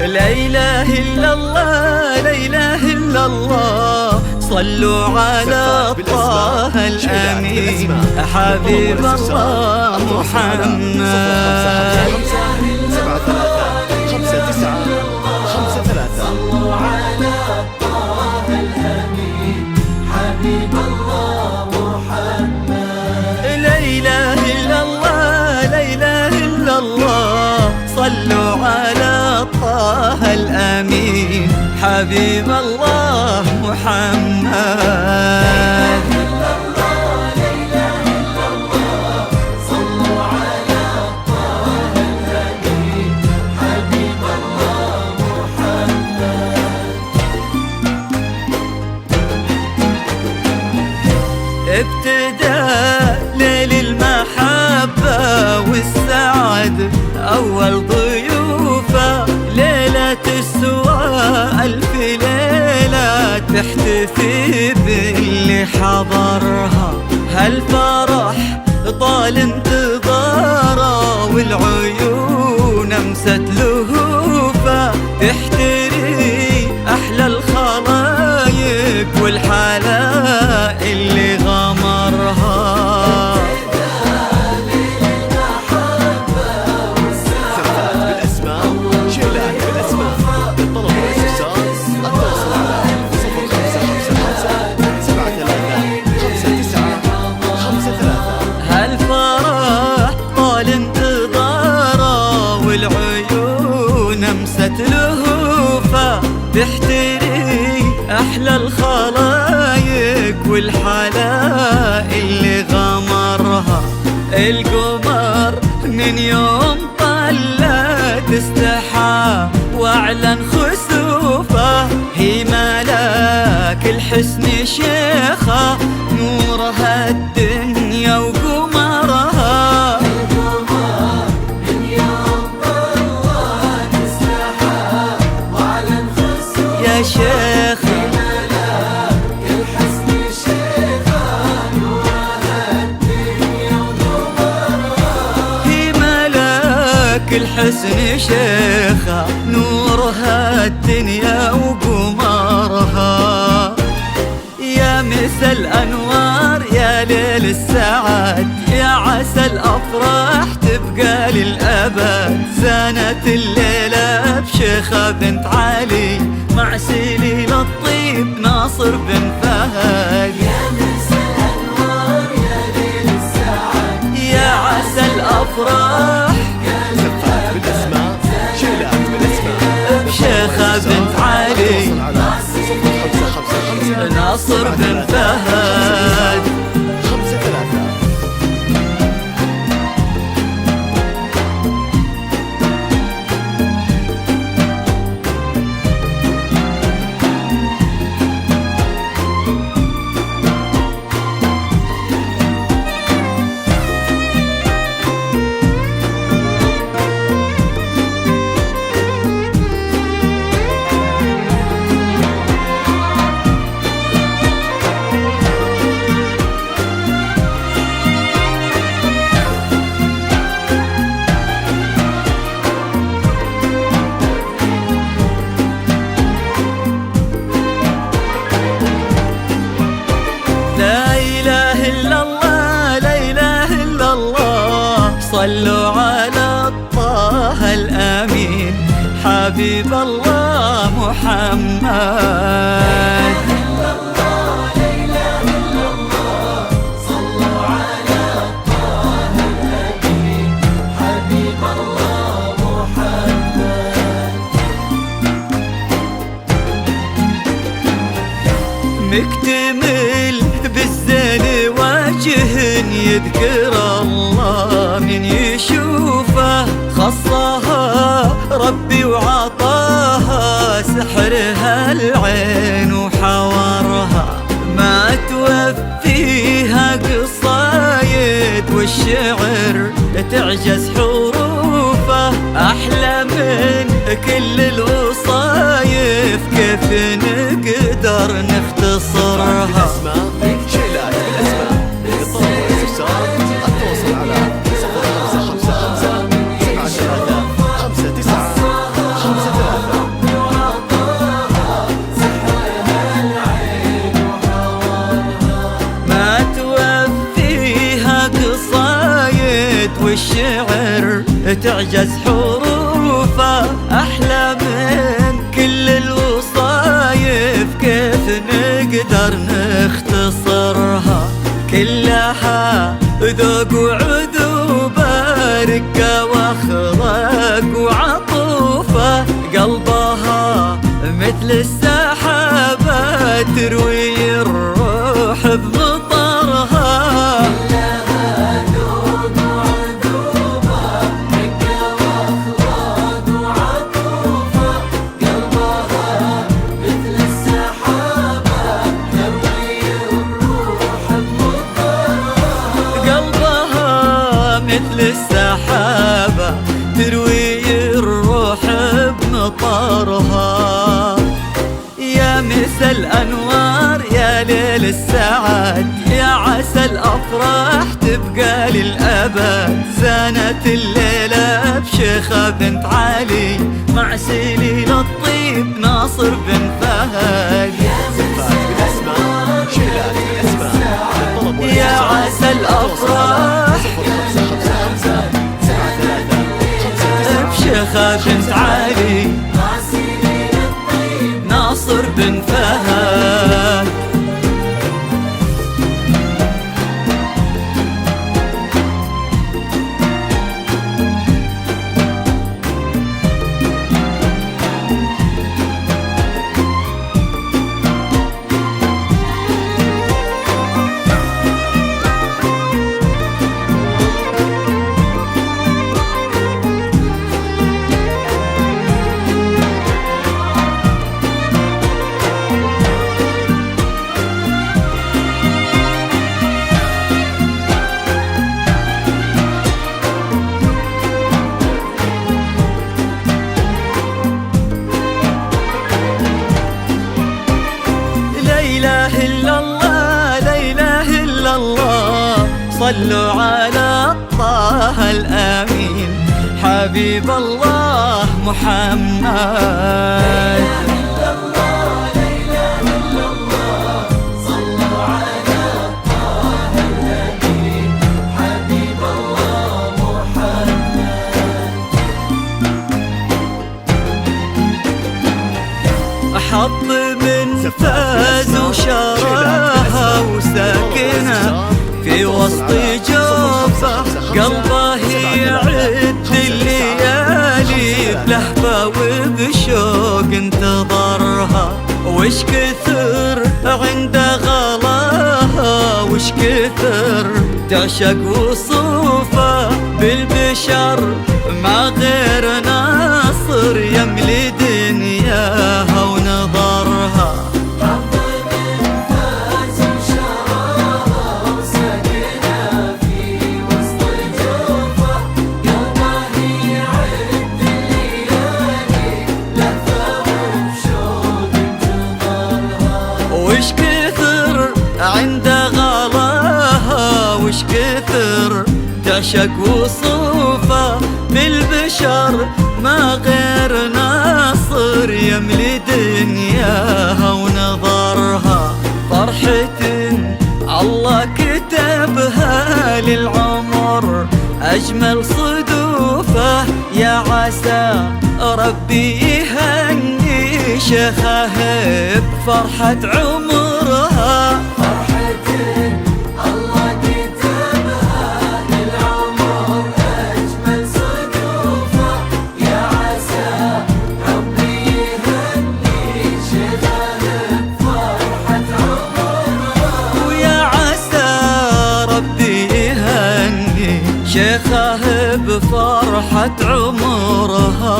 لا إله إلا الله، لا إله إلا الله، صلوا على طه الأمين حبيب الله محمد. صلوا على طه الأمين حبيب الله محمد. لا إله إلا الله، لا إله إلا الله، صلوا على طه الأمين حبيب الله محمد. ابتدى ليل المحبة والسعد أول ضيوفه، ليلة السواء ألف ليلة تحتفي باللي حضرها. هالفرح طال انتظاره والعيون أمست لهوفه، تحتري أحلى الخلايق والحلاء اللي غمرها. هالفرح طال انتظاره والعيون أمست لهوفه، تحتري أحلى الخلايق والحلاء اللي غمرها. القمر من يوم طلع تستحى واعلن خسوفه، هي ملاك الحسن شيخة نورها الدنيا وقمرها. القمر من يوم طلع تستحى واعلن خسوفه، يا شيخ الحسن شيخة نورها الدنيا وقمرها. يا مسا الأنوار يا ليل السعد، يا عسى الأفراح تبقى للأبد. زانت الليلة بشيخة بنت علي مع سليل الطيب ناصر بن فهد. يا مسا الأنوار يا ليل السعد، يا عسى الأفراح بشيخة بنت علي ناصر بن فهد. صلوا على طه الأمين حبيب الله محمد. مكتمل بالزين وجه يذكر الله من يشوفه، خصها ربي وعطاها سحرها العين وحورها. ما توفيها قصايد والشعر تعجز حروفه، أحلى من كل الوصايف كيف نقدر نختصرها. تعجز حروفه، أحلى من كل الوصايف، كيف نقدر نختصرها؟ كلها ذوق وعذوبة، رقة واخلاق وعطوفة، قلبها مثل السحابة، تروي الروح بمطرها. كلها ذوق وعذوبة، رقة واخلاق وعطوفة، قلبها مثل السحابة، تروي الروح بمطرها. قلبها مثل السحابة، تروي الروح بمطرها. يا مسا الأنوار يا ليل السعد، يا عسى الأفراح تبقى للأبد، زانت الليلة بشيخة بنت علي، مع سليل الطيب ناصر بن فهد. يا عسى الأفراح بشيخة بنت علي، ناصر بن فهد. صلوا على طه الأمين، حبيب الله محمد. حط من فاز وشراها وساكنه في وسط جوفه، قلبه يعد الليالي بلهفه وبشوق انتظرها، وش كثر عند غلاها، وش كثر تعشق وصوفه، بالبشر ما غير ناصر يملي دنياها ونظرها. وش كثر عند غلاها، وش كثر تعشق وصوفه، بالبشر ما غير ناصر يملي دنياها ونظرها. فرحة الله كتبها للعمر أجمل صدوفه، يا عسى ربي يهني شيخه بفرحة عمرها. فرحة الله كتبها للعمر أجمل صدوفه، يا عسى ربي يهني شيخه بفرحة عمرها. ويا عسى ربي يهني شيخه بفرحة عمرها.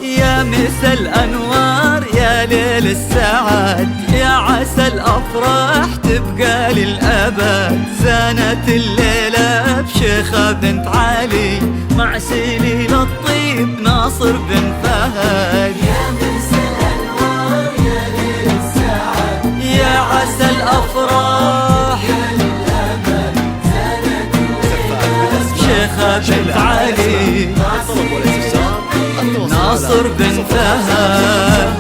يا مسا الأنوار يا ليل السعد، يا عسى الأفراح تبقى للأبد، زانت الليلة بشيخة بنت علي، مع سليل الطيب ناصر بن فهد. يا مسا الأنوار يا ليل السعد، يا عسى الأفراح بشيخة بنت علي، ناصر بن فهد.